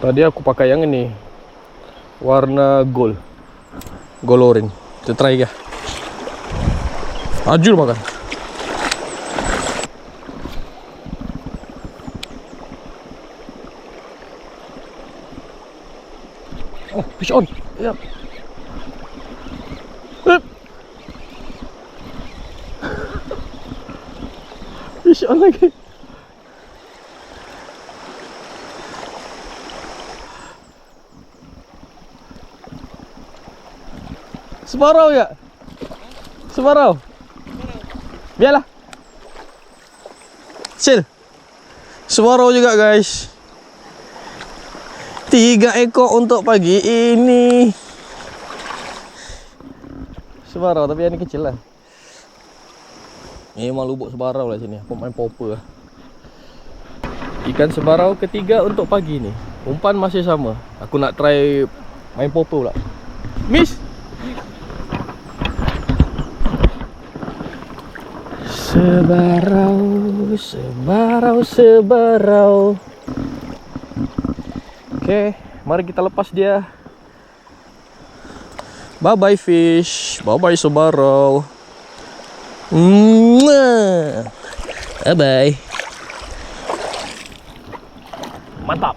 Tadi aku pakai yang ini, warna gold orange. Kita try ya. Ajur makan. Oh, fish on. Ya. Fish on lagi. Sebarau ya? Sebarau. Biarlah. Chill. Sebarau juga guys. 3 ekor untuk pagi ini. Sebarau tapi yang ni kecil lah. Ni memang lubuk sebarau lah sini. Aku main popper lah. Ikan sebarau ketiga untuk pagi ni. Umpan masih sama. Aku nak try main popper pula. Miss. Sebarau, sebarau, sebarau. Oke, mari kita lepas dia. Bye bye fish, bye bye sebarau. Bye bye. Mantap.